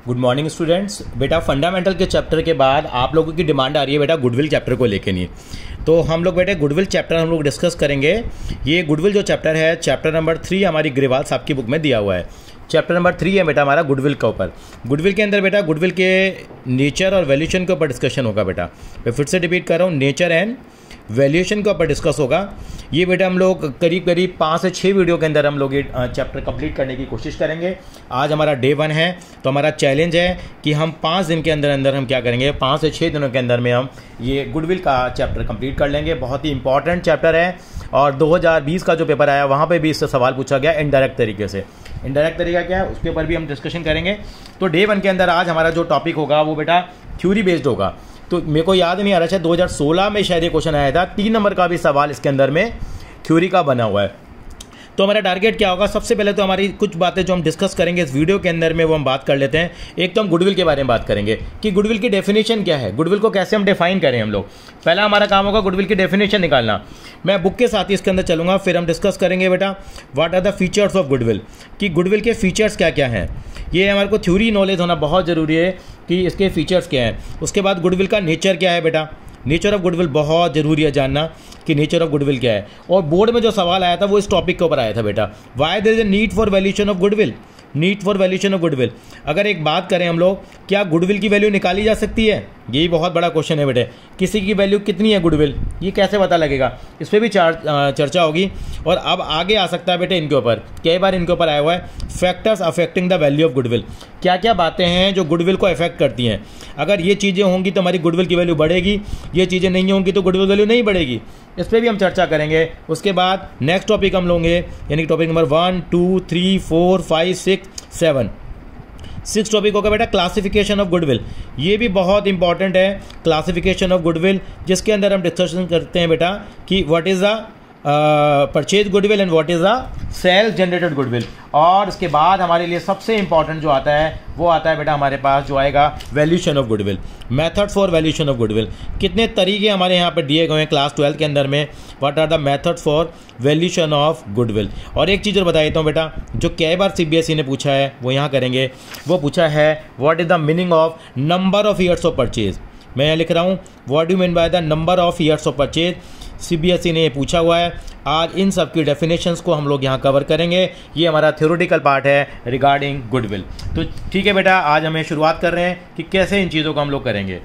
Good morning students. बेटा fundamental के chapter के बाद आप लोगों की डिमांड आ रही है बेटा गुडविल चैप्टर को लेके नहीं, तो हम लोग बेटे गुडविल चैप्टर हम लोग डिस्कस करेंगे। ये गुडविल जो चैप्टर है चैप्टर नंबर 3 हमारी ग्रेवाल साहब की बुक में दिया हुआ है। चैप्टर नंबर 3 है बेटा हमारा गुडविल के ऊपर। गुडविल के अंदर बेटा गुडविल के नेचर और वैल्यूएशन के ऊपर डिस्कशन होगा बेटा। मैं फिर से रिपीट कर रहा हूँ, नेचर एंड वैल्यूएशन के ऊपर डिस्कस होगा। ये बेटा हम लोग करीब 5 से 6 वीडियो के अंदर हम लोग ये चैप्टर कंप्लीट करने की कोशिश करेंगे। आज हमारा डे 1 है, तो हमारा चैलेंज है कि हम 5 दिन के अंदर हम क्या करेंगे, 5 से 6 दिनों के अंदर में हम ये गुडविल का चैप्टर कंप्लीट कर लेंगे। बहुत ही इंपॉर्टेंट चैप्टर है और 2020 का जो पेपर आया वहाँ पर भी इससे सवाल पूछा गया इनडायरेक्ट तरीके से। इनडायरेक्ट तरीका क्या है उसके ऊपर भी हम डिस्कशन करेंगे। तो डे 1 के अंदर आज हमारा जो टॉपिक होगा वो बेटा थ्योरी बेस्ड होगा। तो मेरे को याद नहीं आ रहा, शायद 2016 में शायद ये क्वेश्चन आया था, 3 नंबर का भी सवाल इसके अंदर में थ्योरी का बना हुआ है। तो हमारा टारगेट क्या होगा, सबसे पहले तो हमारी कुछ बातें जो हम डिस्कस करेंगे इस वीडियो के अंदर में वो हम बात कर लेते हैं। एक तो हम गुडविल के बारे में बात करेंगे कि गुडविल की डेफिनेशन क्या है, गुडविल को कैसे हम डिफाइन करें हम लोग। पहला हमारा काम होगा गुडविल की डेफिनेशन निकालना। मैं बुक के साथ ही इसके अंदर चलूंगा, फिर हम डिस्कस करेंगे बेटा what are the features of goodwill, कि गुडविल के फीचर्स क्या क्या हैं। ये हमारे को थ्योरी नॉलेज होना बहुत ज़रूरी है कि इसके फीचर्स क्या हैं। उसके बाद गुडविल का नेचर क्या है बेटा, नेचर ऑफ गुडविल बहुत ज़रूरी है जानना कि नेचर ऑफ गुडविल क्या है। और बोर्ड में जो सवाल आया था वो इस टॉपिक के ऊपर आया था बेटा, why there is a need for valuation of goodwill, need for valuation of goodwill. अगर एक बात करें हम लोग, क्या गुडविल की वैल्यू निकाली जा सकती है, यही बहुत बड़ा क्वेश्चन है बेटे। किसी की वैल्यू कितनी है गुडविल, ये कैसे पता लगेगा, इस पर भी चर्चा होगी। और अब आगे आ सकता है बेटे इनके ऊपर, कई बार इनके ऊपर आया हुआ है factors affecting the value of goodwill, क्या क्या बातें हैं जो गुडविल को अफेक्ट करती हैं। अगर ये चीज़ें होंगी तो हमारी गुडविल की वैल्यू बढ़ेगी, ये चीज़ें नहीं होंगी तो गुडविल वैल्यू नहीं बढ़ेगी। इस पर भी हम चर्चा करेंगे। उसके बाद नेक्स्ट टॉपिक हम लोगे, यानी टॉपिक नंबर 1 2 3 4 5 6 7 6 टॉपिक होगा बेटा क्लासिफिकेशन ऑफ गुडविल। ये भी बहुत इंपॉर्टेंट है, क्लासिफिकेशन ऑफ गुडविल, जिसके अंदर हम डिस्कशन करते हैं बेटा कि what is the purchase goodwill and what is the self generated goodwill. और इसके बाद हमारे लिए सबसे इंपॉर्टेंट जो आता है वो आता है बेटा हमारे पास जो आएगा valuation of goodwill, methods for valuation of goodwill. कितने तरीके हमारे यहाँ पर दिए गए हैं क्लास 12 के अंदर में, what are the methods for valuation of goodwill. और एक चीज़ और बता देता हूँ बेटा, जो कई बार CBSE ने पूछा है वो यहाँ करेंगे, वो पूछा है what is the meaning of number of years of purchase. मैं यहाँ लिख रहा हूँ what do mean by the number of years of purchase, CBSE ने ये पूछा हुआ है। आज इन सब की डेफिनेशंस को हम लोग यहाँ कवर करेंगे। ये हमारा थ्योरेटिकल पार्ट है रिगार्डिंग गुडविल। तो ठीक है बेटा, आज हमें शुरुआत कर रहे हैं कि कैसे इन चीज़ों को हम लोग करेंगे।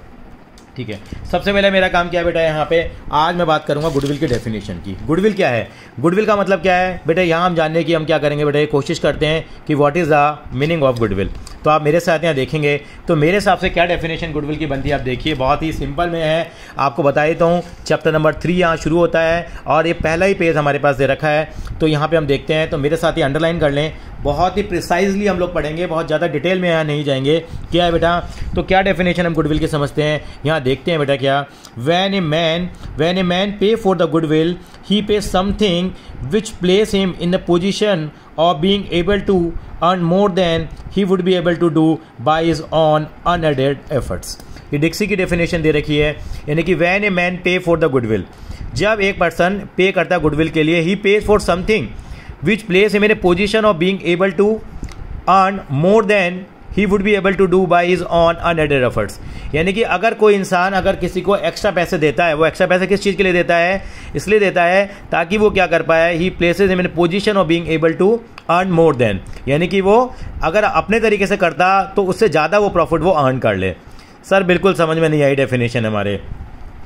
ठीक है, सबसे पहले मेरा काम क्या है बेटा, यहाँ पे आज मैं बात करूँगा गुडविल की डेफिनेशन की। गुडविल क्या है, गुडविल का मतलब क्या है बेटा, यहाँ हम जानने की हम क्या करेंगे बेटा, कोशिश करते हैं कि what is the meaning of goodwill. तो आप मेरे साथ यहाँ देखेंगे तो मेरे हिसाब से क्या डेफिनेशन गुडविल की बनती है, आप देखिए बहुत ही सिंपल में है। आपको बता देता हूँ, चैप्टर नंबर 3 यहाँ शुरू होता है और ये पहला ही पेज हमारे पास दे रखा है। तो यहाँ पे हम देखते हैं, तो मेरे साथ ही अंडरलाइन कर लें, बहुत ही प्रिसाइजली हम लोग पढ़ेंगे, बहुत ज़्यादा डिटेल में यहाँ नहीं जाएंगे। क्या है बेटा, तो क्या डेफिनेशन हम गुडविल की समझते हैं, यहाँ देखते हैं बेटा। क्या, when a man pay for the goodwill he pay something which place him in the position of being able to earn more than he would be able to do by his own unaided efforts. ये Dicksee की definition दे रखी है, यानी कि when a man pay for the goodwill, जब एक person pay करता है गुडविल के लिए, he pays for something which place him in a position of being able to earn more than he would be able to do by his own unaided efforts. यानी कि अगर कोई इंसान अगर किसी को एक्स्ट्रा पैसे देता है, वो एक्स्ट्रा पैसे किस चीज़ के लिए देता है, इसलिए देता है ताकि वो क्या कर पाए, he places him in position of being able to earn more than, यानी कि वो अगर अपने तरीके से करता तो उससे ज़्यादा वो प्रॉफिट वो अर्न कर ले। सर बिल्कुल समझ में नहीं आई डेफिनेशन हमारे,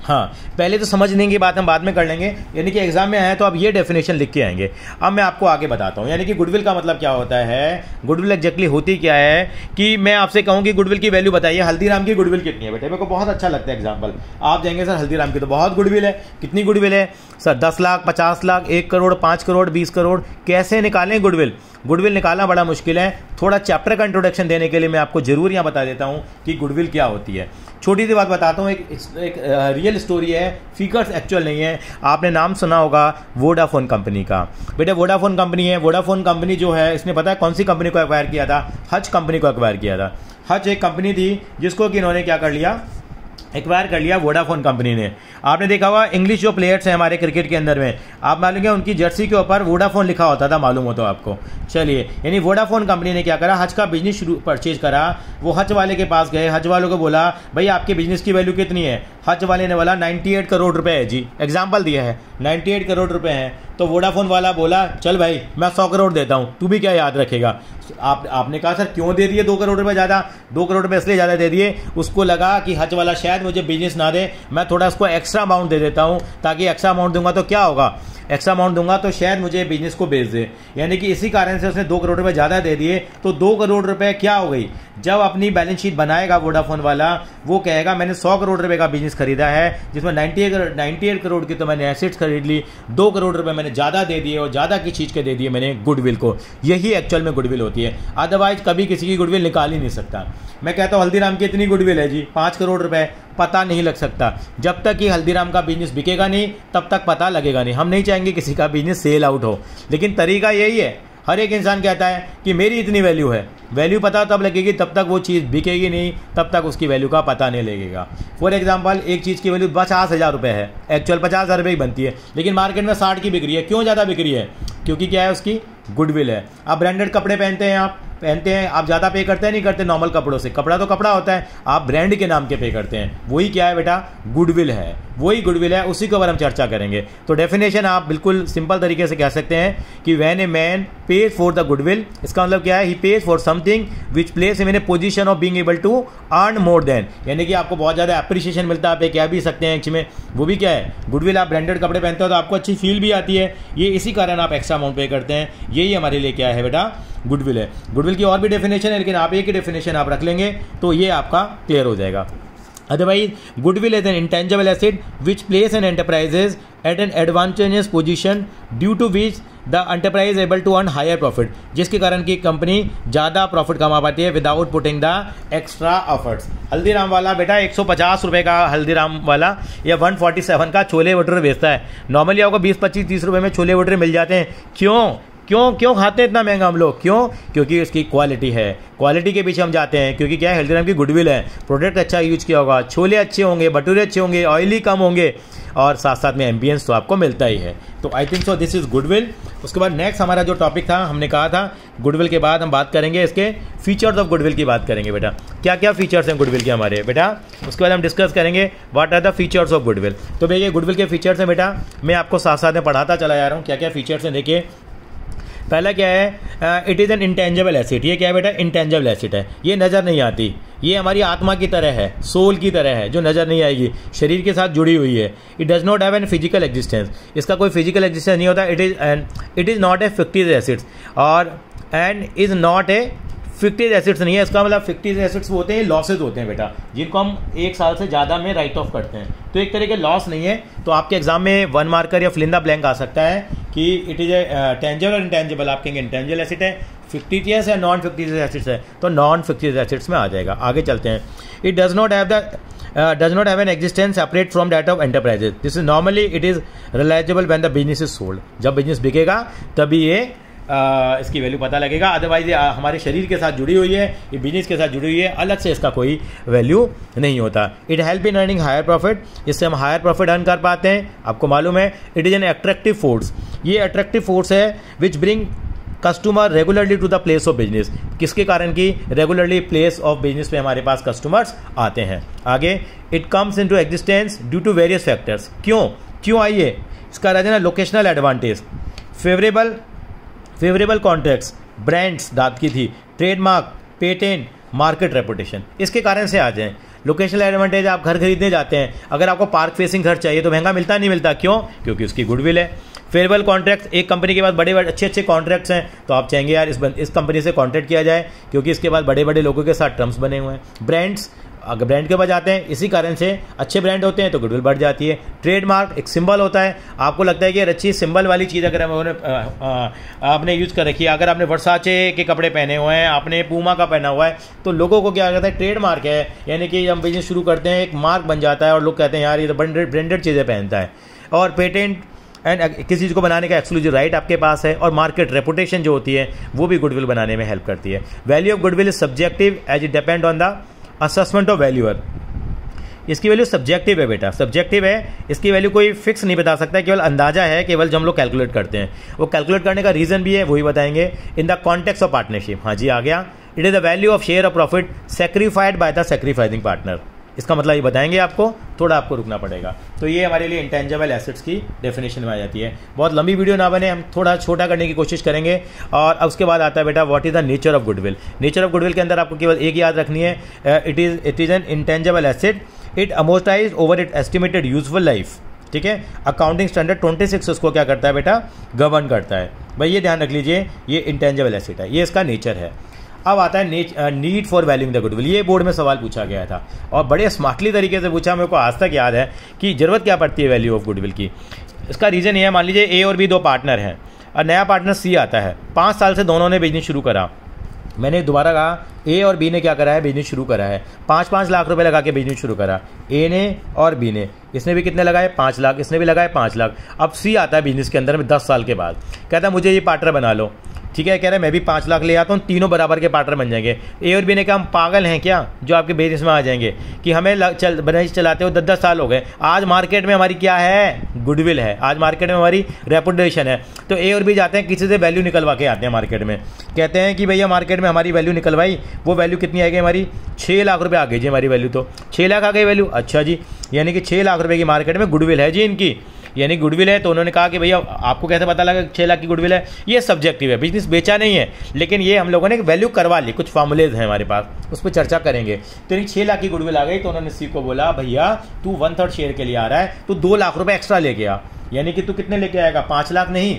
हाँ पहले तो समझने की बात हम बाद में कर लेंगे, यानी कि एग्जाम में आए तो आप ये डेफिनेशन लिख के आएंगे। अब मैं आपको आगे बताता हूँ, यानी कि गुडविल का मतलब क्या होता है, गुडविल एग्जैक्टली होती क्या है। कि मैं आपसे कहूँ कि गुडविल की वैल्यू बताइए, हल्दीराम की गुडविल कितनी है बेटे, मेरे को बहुत अच्छा लगता है एग्जाम्पल। आप जाएंगे सर हल्दीराम की तो बहुत गुडविल है, कितनी गुडविल है सर, 10 लाख 50 लाख 1 करोड़ 5 करोड़ 20 करोड़। कैसे निकालें गुडविल, गुडविल निकालना बड़ा मुश्किल है। थोड़ा चैप्टर का इंट्रोडक्शन देने के लिए मैं आपको जरूर यहाँ बता देता हूँ कि गुडविल क्या होती है। छोटी सी बात बताता हूँ, एक रियल स्टोरी है, फिगर्स एक्चुअल नहीं है। आपने नाम सुना होगा वोडाफोन कंपनी का, बेटा वोडाफोन कंपनी है। वोडाफोन कंपनी जो है, इसने पता है कौन सी कंपनी को एक्वायर किया था, हच कंपनी को एक्वायर किया था। हच एक कंपनी थी जिसको कि इन्होंने क्या कर लिया, एक्वायर कर लिया वोडाफोन कंपनी ने। आपने देखा होगा इंग्लिश जो प्लेयर्स हैं हमारे क्रिकेट के अंदर में, आप मालूम है उनकी जर्सी के ऊपर वोडाफोन लिखा होता था, मालूम हो तो आपको। चलिए, यानी वोडाफोन कंपनी ने क्या करा, हज का बिजनेस परचेज करा। वो हज वाले के पास गए, हज वालों को बोला भाई आपके बिजनेस की वैल्यू कितनी है। हज वाले ने बोला 98 करोड़ रुपए है जी, एग्जाम्पल दिया है 98 करोड़ रुपए हैं। तो वोडाफोन वाला बोला चल भाई मैं 100 करोड़ देता हूँ, तू भी क्या याद रखेगा। आपने कहा सर क्यों दे दिए 2 करोड़ रुपए ज़्यादा। 2 करोड़ रुपए इसलिए ज़्यादा दे दिए, उसको लगा कि हज वाला शायद मुझे बिजनेस ना दे, मैं थोड़ा उसको एक्स्ट्रा अमाउंट दे देता हूँ, ताकि एक्स्ट्रा अमाउंट दूंगा तो क्या होगा, एक्स्ट्रा अमाउंट दूंगा तो शायद मुझे बिजनेस को बेच दे। यानी कि इसी कारण से उसने 2 करोड़ रुपए ज़्यादा दे दिए। तो 2 करोड़ रुपए क्या हो गई, जब अपनी बैलेंस शीट बनाएगा वोडाफोन वाला, वो कहेगा मैंने 100 करोड़ रुपए का बिजनेस खरीदा है, जिसमें 98 करोड़ की तो मैंने एसेट्स खरीद ली, 2 करोड़ रुपए मैंने ज़्यादा दे दिए और ज़्यादा की चीज़ के दे दिए मैंने गुडविल को। यही एक्चुअल में गुडविल होती है, अदरवाइज कभी किसी की गुडविल निकाल ही नहीं सकता। मैं कहता हूँ हल्दीराम की इतनी गुडविल है जी 5 करोड़ रुपए, पता नहीं लग सकता। जब तक कि हल्दीराम का बिजनेस बिकेगा नहीं तब तक पता लगेगा नहीं। हम नहीं चाहेंगे किसी का बिजनेस सेल आउट हो, लेकिन तरीका यही है, हर एक इंसान कहता है कि मेरी इतनी वैल्यू है, वैल्यू पता तब लगेगी, तब तक वो चीज़ बिकेगी नहीं, तब तक उसकी वैल्यू का पता नहीं लगेगा। फॉर एग्जांपल एक चीज़ की वैल्यू 50,000 रुपये है, एक्चुअल 50,000 रुपये ही बनती है, लेकिन मार्केट में 60 की बिक रही है। क्यों ज़्यादा बिक रही है, क्योंकि क्या है उसकी गुडविल है। आप ब्रांडेड कपड़े पहनते हैं, आप ज़्यादा पे करते हैं नहीं करते नॉर्मल कपड़ों से, कपड़ा तो कपड़ा होता है, आप ब्रांड के नाम के पे करते हैं, वही क्या है बेटा, गुडविल है, वही गुडविल है, उसी के ऊपर हम चर्चा करेंगे। तो डेफिनेशन आप बिल्कुल सिंपल तरीके से कह सकते हैं कि when a man pays for the goodwill, इसका मतलब क्या है, he pays for something which place him in a position of being able to earn more than, यानी कि आपको बहुत ज़्यादा अप्रिशिएशन मिलता है, आप कह भी सकते हैं में, वो भी क्या है गुडविल। आप ब्रांडेड कपड़े पहनते हो तो आपको अच्छी फील भी आती है, ये इसी कारण आप एक्स्ट्रा अमाउंट पे करते हैं, यही हमारे लिए क्या है बेटा, गुडविल है। गुडविल की और भी डेफिनेशन है, लेकिन आप एक ही डेफिनेशन आप रख लेंगे तो ये आपका क्लियर हो जाएगा। Otherwise goodwill is an intangible asset which place an enterprises at an advantageous position due to which the enterprise able to earn higher profit, जिसके कारण की कंपनी ज़्यादा प्रॉफिट कमा पाती है without putting the extra efforts. Haldiram वाला बेटा 150 रुपये का हल्दीराम वाला या 147 का छोले भटूरे बेचता है, नॉर्मली आपको 20, 25, 30 रुपये में छोले भटूरे मिल जाते हैं। क्यों खाते हैं इतना महंगा हम लोग, क्यों, क्योंकि उसकी क्वालिटी है, क्वालिटी के पीछे हम जाते हैं, क्योंकि क्या है हल्दीराम की गुडविल है, प्रोडक्ट अच्छा यूज किया होगा, छोले अच्छे होंगे, भटूरे अच्छे होंगे, ऑयली कम होंगे, और साथ साथ में एम्बियंस तो आपको मिलता ही है। तो आई think so this is goodwill. उसके बाद नेक्स्ट हमारा जो टॉपिक था, हमने कहा था गुडविल के बाद हम बात करेंगे इसके फीचर्स ऑफ गुडविल की बात करेंगे बेटा, क्या क्या फीचर्स हैं गुडविल के हमारे बेटा। उसके बाद हम डिस्कस करेंगे what are the features of goodwill. तो भैया गुडविल के फीचर्स हैं बेटा, मैं आपको साथ साथ में पढ़ाता चला जा रहा हूँ क्या क्या फीचर्स हैं। देखिए पहला क्या है, it is N intangible asset. ये क्या है बेटा, इंटेंजिबल एसेट है, ये नज़र नहीं आती, ये हमारी आत्मा की तरह है, सोल की तरह है, जो नज़र नहीं आएगी, शरीर के साथ जुड़ी हुई है। It does not have an physical existence, इसका कोई फिजिकल एग्जिस्टेंस नहीं होता। It is not a fictive assets और and is not a fictive assets नहीं है। इसका मतलब फिक्टिव एसेट्स होते हैं, लॉसेज होते हैं बेटा, जिनको हम 1 साल से ज़्यादा में राइट ऑफ करते हैं, तो एक तरह के लॉस नहीं है। तो आपके एग्जाम में 1 मार्कर या फिल इन द ब्लैंक आ सकता है कि इट इज़ ए टेंजिबल और इंटेंजिबल। आप कहेंगे इंटेंजिबल एसेट है, फिक्टिशियस है, नॉन फिक्टिशियस एसेट्स है, तो नॉन फिक्टिशियस एसेट्स में आ जाएगा। आगे चलते हैं। It does not have an existence separate from that of enterprises. This is normally it is realisable when the business is sold. जब बिजनेस बिकेगा तभी ये इसकी वैल्यू पता लगेगा, अदरवाइज हमारे शरीर के साथ जुड़ी हुई है, ये बिजनेस के साथ जुड़ी हुई है, अलग से इसका कोई वैल्यू नहीं होता। It help in earning higher profit, इससे हम हायर प्रॉफिट अर्न कर पाते हैं। आपको मालूम है it is an attractive force, ये अट्रैक्टिव फोर्स है which bring customer regularly to the place of business, किसके कारण की रेगुलरली प्लेस ऑफ बिजनेस पे हमारे पास कस्टमर्स आते हैं। आगे it comes in to existence due to various factors. क्यों आइए, इसका राजा ना locational advantage, favourable contracts, brands दाद की थी, ट्रेडमार्क, पेटेंट, मार्केट रेपुटेशन, इसके कारण से आ जाएं। लोकेशनल एडवांटेज, आप घर खरीदने जाते हैं, अगर आपको पार्क फेसिंग घर चाहिए तो महंगा मिलता नहीं मिलता, क्यों, क्योंकि उसकी गुडविल है। फेवरेबल कॉन्ट्रैक्ट्स, एक कंपनी के पास बड़े अच्छे कॉन्ट्रैक्ट्स हैं तो आप चाहेंगे यार इस कंपनी से कॉन्ट्रैक्ट किया जाए, क्योंकि इसके पास बड़े लोगों के साथ टर्म्स बने हुए हैं। ब्रांड्स, अगर ब्रांड के पास जाते हैं, इसी कारण से अच्छे ब्रांड होते हैं तो गुडविल बढ़ जाती है। ट्रेडमार्क एक सिंबल होता है, आपको लगता है कि अच्छी सिंबल वाली चीज़ अगर आपने यूज़ कर रखी है, अगर आपने वर्साचे के कपड़े पहने हुए हैं, आपने पूमा का पहना हुआ है, तो लोगों को क्या कहता है, ट्रेडमार्क है, यानी कि हम बिजनेस शुरू करते हैं एक मार्क बन जाता है और लोग कहते हैं यार ये तो ब्रांडेड चीज़ें पहनता है। और पेटेंट एंड किसी चीज़ को बनाने का एक्सक्लूसिव राइट आपके पास है। और मार्केट रेपुटेशन जो होती है वो भी गुडविल बनाने में हेल्प करती है। Value of goodwill is subjective as it depend on the assessment of valuer, इसकी वैल्यू सब्जेक्टिव है बेटा, सब्जेक्टिव है, इसकी वैल्यू कोई फिक्स नहीं बता सकता, केवल अंदाजा है, केवल जो हम लोग कैलकुलेट करते हैं। वो कैलकुलेट करने का रीज़न भी है, वही बताएंगे। In the context of partnership, हाँ जी आ गया, it is the value of share of profit सेक्रीफाइड by the sacrificing partner. इसका मतलब ये बताएंगे आपको, थोड़ा आपको रुकना पड़ेगा। तो ये हमारे लिए इंटेंजिबल एसेट्स की डेफिनेशन में आ जाती है। बहुत लंबी वीडियो ना बने, हम थोड़ा छोटा करने की कोशिश करेंगे। और उसके बाद आता है बेटा what is the nature of goodwill. Nature of goodwill के अंदर आपको केवल एक याद रखनी है, it is N intangible asset, it amortise over it estimated useful life. ठीक है, अकाउंटिंग स्टैंडर्ड 26 उसको क्या करता है बेटा, गवर्न करता है। भाई ये ध्यान रख लीजिए, ये इंटेंजिबल एसेट है, ये इसका नेचर है। अब आता है need for valuing the goodwill. ये बोर्ड में सवाल पूछा गया था और बड़े स्मार्टली तरीके से पूछा, मेरे को आज तक याद है कि ज़रूरत क्या पड़ती है वैल्यू ऑफ गुडविल की। इसका रीज़न ये है, मान लीजिए ए और बी दो पार्टनर हैं और नया पार्टनर सी आता है। 5 साल से दोनों ने बिजनेस शुरू करा। मैंने दोबारा कहा, ए और बी ने क्या करा है, बिजनेस शुरू करा है। 5-5 लाख रुपए लगा के बिजनेस शुरू करा, ए ने और बी ने। इसने भी कितने लगाए, 5 लाख, इसने भी लगाए 5 लाख। अब सी आता है बिजनेस के अंदर में 10 साल के बाद, कहता है मुझे ये पार्टनर बना लो। ठीक है, कह रहे हैं मैं भी 5 लाख ले आता हूँ, तीनों बराबर के पार्टनर बन जाएंगे। ए और बी ने कहा हम पागल हैं क्या जो आपके बिजनेस में आ जाएंगे, कि हमें बिजनेस चलाते हो 10-10 साल हो गए, आज मार्केट में हमारी क्या है, गुडविल है, आज मार्केट में हमारी रेपुटेशन है। तो ए और बी जाते हैं किसी से वैल्यू निकलवा के आते हैं मार्केट में, कहते हैं कि भैया मार्केट में हमारी वैल्यू निकलवाई, वो वैल्यू कितनी आ गई हमारी, 6 लाख रुपये आ गई जी हमारी वैल्यू। तो 6 लाख आ गई वैल्यू, अच्छा जी, यानी कि 6 लाख रुपये की मार्केट में गुडविल है जी इनकी, यानी गुडविल है। तो उन्होंने कहा कि भैया आपको कैसे पता लगा 6 लाख की गुडविल है, ये सब्जेक्टिव है, बिजनेस बेचा नहीं है, लेकिन ये हम लोगों ने वैल्यू करवा ली, कुछ फॉर्मूलेज हैं हमारे पास, उस पर चर्चा करेंगे। तो यानी 6 लाख की गुडविल आ गई, तो उन्होंने सी को बोला भैया तू 1/3 शेयर के लिए आ रहा है, तू 2 लाख रुपये एक्स्ट्रा लेके आ, यानी कि तू कितने लेके आएगा, 5 लाख नहीं,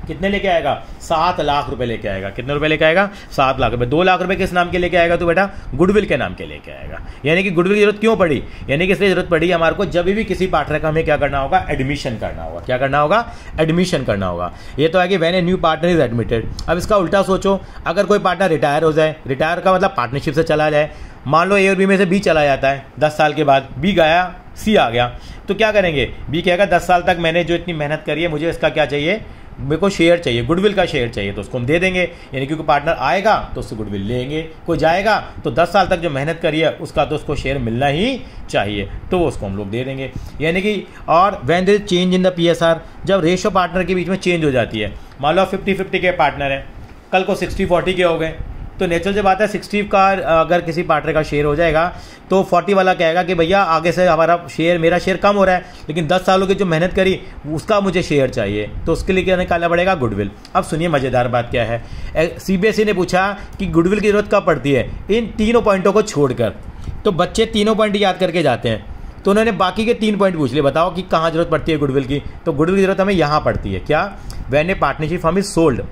कितने लेके आएगा, 7 लाख रुपए लेके आएगा। कितने रुपए लेके आएगा, 7 लाख रुपए। 2 लाख रुपए किस नाम के लेके आएगा तो बेटा गुडविल के नाम के लेके आएगा। यानी कि गुडविल की जरूरत क्यों पड़ी, यानी कि इसलिए जरूरत पड़ी हमारे को जब भी किसी पार्टनर का हमें क्या करना होगा, एडमिशन करना होगा। क्या करना होगा, एडमिशन करना होगा। ये तो है कि when a new partner is admitted. अब इसका उल्टा सोचो, अगर कोई पार्टनर रिटायर हो जाए, रिटायर का मतलब पार्टनरशिप से चला जाए, मान लो ए और बी में से बी चला जाता है, 10 साल के बाद बी गया, सी आ गया, तो क्या करेंगे, बी कहेगा 10 साल तक मैंने जो इतनी मेहनत करी है, मुझे इसका क्या चाहिए, मेरे को शेयर चाहिए, गुडविल का शेयर चाहिए, तो उसको हम दे देंगे। यानी क्योंकि पार्टनर आएगा तो उससे गुडविल लेंगे, कोई जाएगा तो 10 साल तक जो मेहनत करी है उसका तो उसको शेयर मिलना ही चाहिए, तो उसको हम लोग दे देंगे। यानी कि और when there is change in the PSR, जब रेशो पार्टनर के बीच में चेंज हो जाती है, मान लो 50-50 के पार्टनर हैं, कल को 60-40 के हो गए, तो नेचुरल से बात है 60 का अगर किसी पार्टनर का शेयर हो जाएगा तो 40 वाला कहेगा कि भैया आगे से हमारा शेयर, मेरा शेयर कम हो रहा है, लेकिन 10 सालों की जो मेहनत करी उसका मुझे शेयर चाहिए, तो उसके लिए क्या निकालना पड़ेगा, गुडविल। अब सुनिए मजेदार बात क्या है, CBSE ने पूछा कि गुडविल की जरूरत कब पड़ती है, इन तीनों पॉइंटों को छोड़कर। तो बच्चे तीनों पॉइंट याद करके जाते हैं, तो उन्होंने बाकी के 3 पॉइंट पूछ लिए, बताओ कि कहाँ जरूरत पड़ती है गुडविल की। तो गुडविल की जरूरत हमें यहाँ पड़ती है, क्या, when A partnership firm is sold.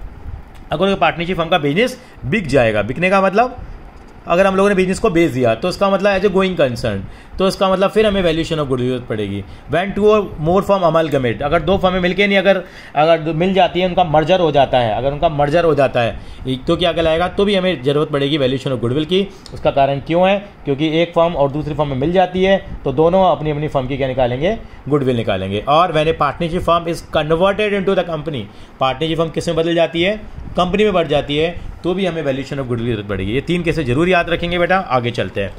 अगर पार्टनरशिप फर्म का बिजनेस बिक जाएगा, बिकने का मतलब अगर हम लोगों ने बिजनेस को बेच दिया तो इसका मतलब एज ए गोइंग कंसर्न, तो इसका मतलब फिर हमें वैल्यूएशन ऑफ गुडविल जरूरत पड़ेगी। व्हेन 2 और मोर फर्म अमलगमेट, अगर 2 फर्में मिलके नहीं, अगर मिल जाती है, उनका मर्जर हो जाता है, अगर उनका मर्जर हो जाता है तो क्या कहलाएगा, तो भी हमें जरूरत पड़ेगी वैल्यूएशन ऑफ गुडविल की। उसका कारण क्यों है, क्योंकि एक फर्म और दूसरी फर्म में मिल जाती है तो दोनों अपनी अपनी फर्म की क्या निकालेंगे, गुडविल निकालेंगे। और when A partnership firm is converted into the company, partnership firm किस में बदल जाती है, कंपनी में बढ़ जाती है, तो भी हमें वैल्यूएशन ऑफ गुडविल की जरूरत पड़ेगी। ये 3 केसेस जरूर याद रखेंगे बेटा। आगे चलते हैं,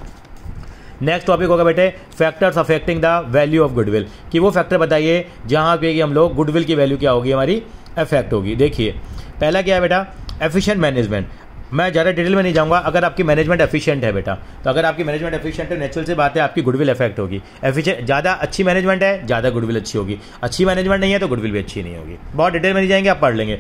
नेक्स्ट टॉपिक होगा बेटे factors affecting the value of goodwill, कि वो फैक्टर बताइए जहां पे कि हम लोग गुडविल की वैल्यू क्या होगी, हमारी अफेक्ट होगी। देखिए पहला क्या है बेटा, एफिशिएंट मैनेजमेंट। मैं ज़्यादा डिटेल में नहीं जाऊंगा, अगर आपकी मैनेजमेंट एफिशिएंट है बेटा, तो अगर आपकी मैनेजमेंट एफिशिएंट है, नेचुरल से बात है आपकी गुडविल इफेक्ट होगी। एफिशिएंट, ज़्यादा अच्छी मैनेजमेंट है, ज़्यादा गुडविल अच्छी होगी, अच्छी मैनेजमेंट नहीं है तो गुडविल भी अच्छी नहीं होगी। बहुत डिटेल में नहीं जाएंगे, आप पढ़ लेंगे।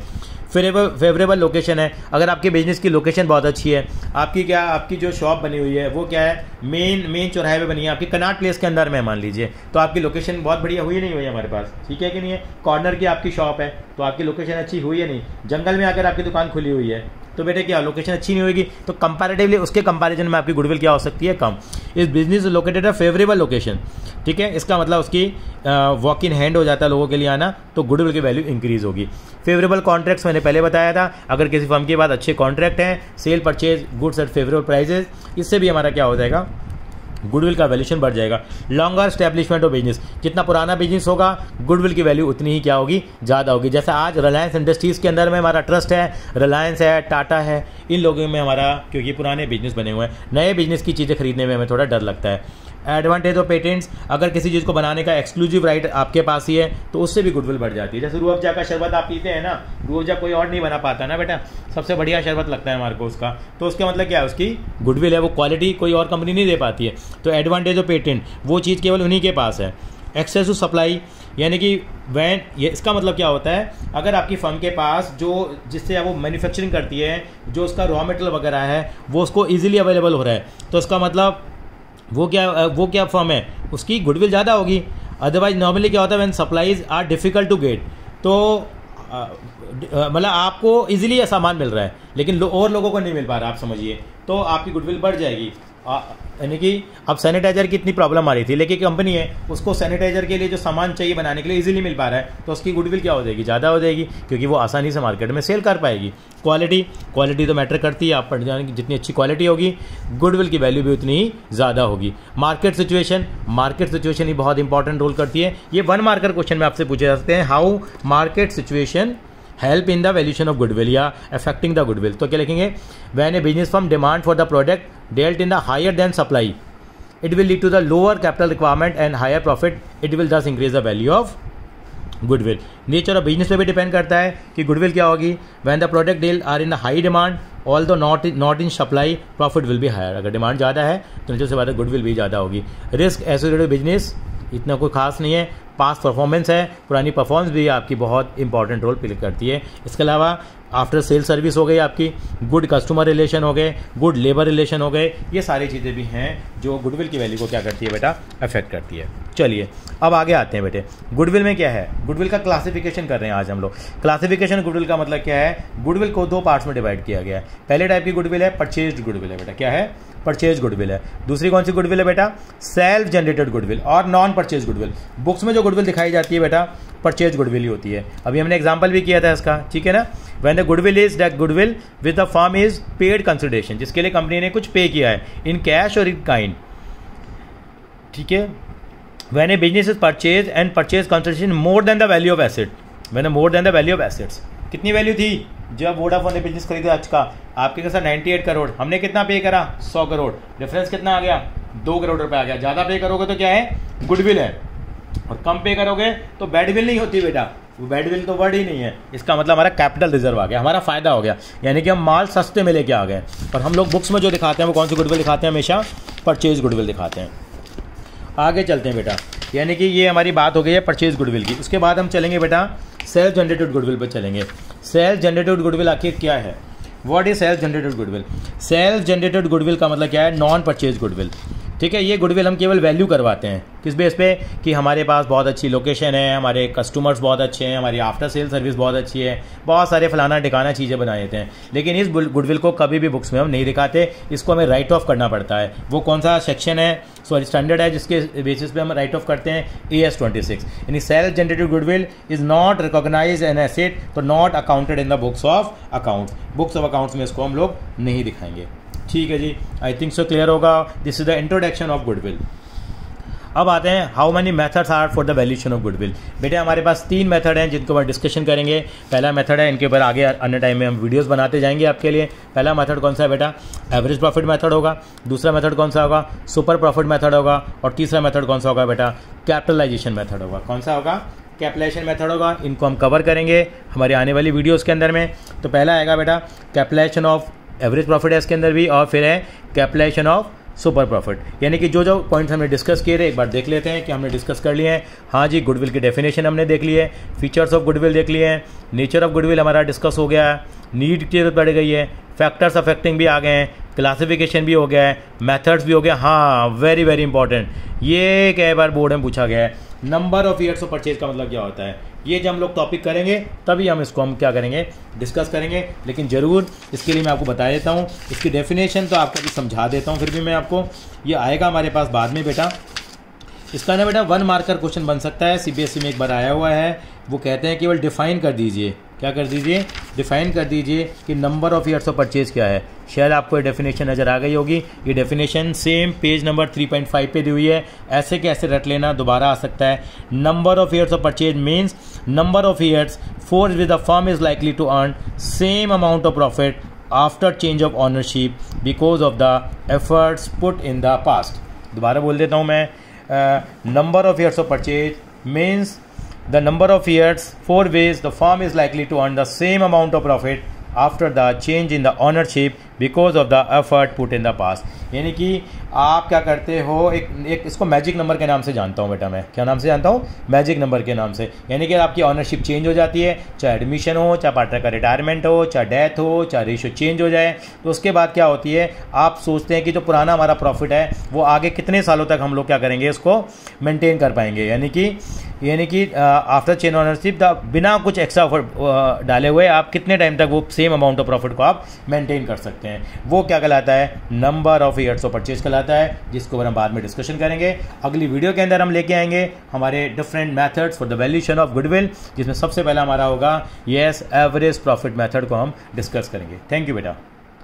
फेवरेबल लोकेशन है, अगर आपके बिजनेस की लोकेशन बहुत अच्छी है, आपकी जो शॉप बनी हुई है वो क्या है, मेन चौराहे पे बनी है, आपकी कनाट प्लेस के अंदर में मान लीजिए, तो आपकी लोकेशन बहुत बढ़िया हुई नहीं हुई हमारे पास, ठीक है कि नहीं है। कॉर्नर की आपकी शॉप है तो आपकी लोकेशन अच्छी हुई है नहीं, जंगल में आकर आपकी दुकान खुली हुई है, तो बेटे क्या लोकेशन अच्छी नहीं होगी, तो कंपैरेटिवली उसके कंपैरिजन में आपकी गुडविल क्या हो सकती है, कम। इस बिजनेस लोकेटेड है फेवरेबल लोकेशन, ठीक है, इसका मतलब उसकी वॉक इन हैंड हो जाता है लोगों के लिए आना, तो गुडविल की वैल्यू इंक्रीज होगी। फेवरेबल कॉन्ट्रैक्ट्स मैंने पहले बताया था, अगर किसी फर्म के पास अच्छे कॉन्ट्रैक्ट हैं, sale purchase goods at favourable prices, इससे भी हमारा क्या हो जाएगा, गुडविल का वैल्यूशन बढ़ जाएगा। लॉन्गर स्टैब्लिशमेंट ऑफ बिजनेस, जितना पुराना बिजनेस होगा गुडविल की वैल्यू उतनी ही क्या होगी, ज़्यादा होगी। जैसे आज रिलायंस इंडस्ट्रीज़ के अंदर में हमारा ट्रस्ट है, रिलायंस है, टाटा है, इन लोगों में हमारा क्योंकि पुराने बिजनेस बने हुए हैं, नए बिजनेस की चीज़ें खरीदने में हमें थोड़ा डर लगता है। एडवांटेज ऑफ पेटेंट्स, अगर किसी चीज़ को बनाने का एक्सक्लूसिव राइट आपके पास ही है तो उससे भी गुडविल बढ़ जाती है। जैसे रूह अफ़ज़ा का शरबत आप पीते हैं ना, रूह अफ़ज़ा कोई और नहीं बना पाता ना बेटा, सबसे बढ़िया शरबत लगता है हमारे को उसका, तो उसका मतलब क्या है, उसकी गुडविल है, वो क्वालिटी कोई और कंपनी नहीं दे पाती है। तो एडवांटेज ऑफ पेटेंट, वो चीज़ केवल उन्हीं के पास है। एक्सेस टू सप्लाई, यानी कि वैन, ये इसका मतलब क्या होता है, अगर आपकी फर्म के पास जो जिससे वो मैन्युफैक्चरिंग करती है, जो उसका रॉ मटेरियल वगैरह है वो उसको ईजिली अवेलेबल हो रहा है, तो उसका मतलब वो क्या फर्म है, उसकी गुडविल ज़्यादा होगी। अदरवाइज नॉर्मली क्या होता है, when supplies are difficult to get, तो मतलब आपको इजीली ये सामान मिल रहा है लेकिन और लोगों को नहीं मिल पा रहा, आप समझिए, तो आपकी गुडविल बढ़ जाएगी। यानी कि अब सैनिटाइजर की इतनी प्रॉब्लम आ रही थी, लेकिन कंपनी है उसको सैनिटाइजर के लिए जो सामान चाहिए बनाने के लिए इजीली मिल पा रहा है, तो उसकी गुडविल क्या हो जाएगी, ज़्यादा हो जाएगी, क्योंकि वो आसानी से मार्केट में सेल कर पाएगी। क्वालिटी तो मैटर करती है, आप पढ़ जाने की जितनी अच्छी क्वालिटी होगी गुडविल की वैल्यू भी उतनी ही ज़्यादा होगी। मार्केट सिचुएशन ही बहुत इंपॉर्टेंट रोल करती है। ये 1 मार्कर क्वेश्चन में आपसे पूछे जा सकते हैं, how market situation help in the valuation of goodwill या अफेक्टिंग द गुडविल। तो क्या लिखेंगे, when a business firm demand for the product dealt in the higher than supply, it will lead to the lower capital requirement and higher profit, it will thus increase the value of goodwill. Nature of business पे भी depend करता है कि goodwill क्या होगी। When the product deal are in high demand although not in supply, profit will be higher. अगर demand ज़्यादा है तो नीचे से बात गुडविल भी ज़्यादा होगी। रिस्क एसोसिएटेड बिजनेस इतना कोई खास नहीं है, पास परफॉर्मेंस है, पुरानी परफॉर्मेंस भी आपकी बहुत इंपॉर्टेंट रोल प्ले करती है। इसके अलावा आफ्टर सेल सर्विस हो गई आपकी, गुड कस्टमर रिलेशन हो गए, गुड लेबर रिलेशन हो गए, ये सारी चीज़ें भी हैं जो गुडविल की वैल्यू को क्या करती है बेटा, अफेक्ट करती है। चलिए अब आगे आते हैं बेटे, गुडविल में क्या है, गुडविल का क्लासिफिकेशन कर रहे हैं आज हम लोग। क्लासिफिकेशन गुडविल का मतलब क्या है, गुडविल को 2 पार्ट्स में डिवाइड किया गया है। पहले टाइप की गुडविल है परचेज्ड गुडविल है बेटा, क्या है, परचेज गुडविल है। दूसरी कौन सी गुडविल है बेटा, सेल्फ जनरेटेड गुडविल और नॉन परचेज गुडविल। बुक्स में जो गुडविल दिखाई जाती है बेटा परचेज गुडविल ही होती है। अभी हमने एग्जांपल भी किया था इसका, ठीक है ना। When the goodwill is that goodwill with the firm is paid consideration, जिसके लिए कंपनी ने कुछ पे किया है इन कैश और इन काइंड, ठीक है। When a business is purchase and purchase consideration more than the value of asset, when more than the value of assets. कितनी वैल्यू थी जब वोडाफोन ने बिजनेस खरीदा आज का, आपके कैसा 98 करोड़, हमने कितना पे करा 100 करोड़, डिफरेंस कितना आ गया 2 करोड़ रुपए आ गया। ज़्यादा पे करोगे तो क्या है, गुडविल है, और कम पे करोगे तो बैडविल नहीं होती बेटा, वो बैडविल तो वर्ड ही नहीं है। इसका मतलब हमारा कैपिटल रिजर्व आ गया, हमारा फायदा हो गया, यानी कि हम माल सस्ते में लेके आ गए। और हम लोग बुक्स में जो दिखाते हैं वो कौन सी गुडविल दिखाते हैं, हमेशा परचेज गुडविल दिखाते हैं। आगे चलते हैं बेटा, यानी कि ये हमारी बात हो गई है परचेज गुडविल की। उसके बाद हम चलेंगे बेटा सेल्फ जनरेटेड गुडविल पर चलेंगे। सेल्फ जनरेटेड गुडविल आखिर क्या है, what is self generated goodwill. Self generated goodwill का मतलब क्या है, नॉन परचेज गुडविल, ठीक है। ये गुडविल हम केवल वैल्यू करवाते हैं, किस बेस पे, कि हमारे पास बहुत अच्छी लोकेशन है, हमारे कस्टमर्स बहुत अच्छे हैं, हमारी आफ्टर सेल सर्विस बहुत अच्छी है, बहुत सारे फलाना ठिकाना चीज़ें बना देते हैं। लेकिन इस गुडविल को कभी भी बुक्स में हम नहीं दिखाते, इसको हमें राइट ऑफ करना पड़ता है। वो कौन सा सेक्शन है, सॉरी स्टैंडर्ड है, जिसके बेसिस पे हम राइट ऑफ करते हैं, AS 26। यानी self generated goodwill is not recognise an asset, तो not accounted in the books of accounts. Books of accounts में इसको हम लोग नहीं दिखाएंगे, ठीक है जी। आई थिंक सो क्लियर होगा। This is the introduction of goodwill. अब आते हैं how many methods are for the valuation of goodwill. बेटे हमारे पास 3 मेथड हैं जिनको हम डिस्कशन करेंगे। पहला मेथड है, इनके ऊपर आगे अन्य टाइम में हम वीडियोस बनाते जाएंगे आपके लिए। पहला मेथड कौन सा है बेटा, एवरेज प्रॉफिट मेथड होगा। दूसरा मेथड कौन सा होगा, सुपर प्रॉफिट मेथड होगा। और तीसरा मेथड कौन सा होगा बेटा, कैपिटलाइजेशन मेथड होगा। कौन सा होगा, कैपिटलाइजेशन मेथड होगा। इनको हम कवर करेंगे हमारी आने वाली वीडियोज़ के अंदर में। तो पहला आएगा बेटा कैपिटलाइजेशन ऑफ एवरेज प्रॉफिट है इसके अंदर भी, और फिर है कैपिटलाइजेशन ऑफ सुपर प्रॉफिट। यानी कि जो जो पॉइंट्स हमने डिस्कस किए थे एक बार देख लेते हैं कि हमने डिस्कस कर लिए हैं। हाँ जी, गुडविल की डेफिनेशन हमने देख ली है, फीचर्स ऑफ गुडविल देख लिए हैं, नेचर ऑफ गुडविल हमारा डिस्कस हो गया है, नीड की जरूरत पड़ गई है, फैक्टर्स अफेक्टिंग भी आ गए हैं, क्लासिफिकेशन भी हो गया है, मेथड्स भी हो गया। हाँ वेरी वेरी इंपॉर्टेंट, ये कई बार बोर्ड में पूछा गया है, number of years of purchase का मतलब क्या होता है। ये जब हम लोग टॉपिक करेंगे तभी हम इसको क्या करेंगे, डिस्कस करेंगे। लेकिन ज़रूर इसके लिए मैं आपको बता देता हूँ, इसकी डेफिनेशन तो आपको भी समझा देता हूँ, फिर भी मैं आपको, ये आएगा हमारे पास बाद में बेटा। इसका ना बेटा 1 मार्कर क्वेश्चन बन सकता है, CBSE में एक बार आया हुआ है। वो कहते हैं केवल डिफाइन कर दीजिए, क्या कर दीजिए, डिफाइन कर दीजिए कि number of years of purchase क्या है। शायद आपको ये डेफिनेशन नज़र आ गई होगी। ये डेफिनेशन सेम पेज नंबर 3.5 पे दी हुई है, ऐसे कैसे रट लेना, दोबारा आ सकता है। Number of years of purchase means number of years for which the firm is likely to earn same amount of profit after change of ownership because of the efforts put in the past. दोबारा बोल देता हूँ मैं, number of years of purchase means the number of years for which the firm is likely to earn the same amount of profit after the change in the ownership because of the effort put in the past। यानी कि आप क्या करते हो, एक इसको magic number के नाम से जानता हूँ बेटा, मैं क्या नाम से जानता हूँ, मैजिक नंबर के नाम से। यानी कि आपकी ऑनरशिप चेंज हो जाती है, चाहे एडमिशन हो, चाहे पार्टनर का रिटायरमेंट हो, चाहे डेथ हो, चाहे रेशियो चेंज हो जाए, तो उसके बाद क्या होती है, आप सोचते हैं कि जो पुराना हमारा प्रॉफिट है वो आगे कितने सालों तक हम लोग क्या करेंगे, इसको मेंटेन कर पाएंगे। यानी कि आफ्टर चेंज ऑनरशिप बिना कुछ एक्स्ट्रा डाले हुए आप कितने टाइम तक वो सेम अमाउंट ऑफ प्रॉफिट को आप मेंटेन कर सकते हैं, वो क्या कहलाता है, number of years of purchase कहलाता है, जिसको हम बाद में डिस्कशन करेंगे। अगली वीडियो के अंदर हम लेके आएंगे हमारे different methods for the valuation of goodwill, जिसमें सबसे पहला हमारा होगा एवरेज प्रॉफिट मेथड को हम डिस्कस करेंगे। थैंक यू बेटा।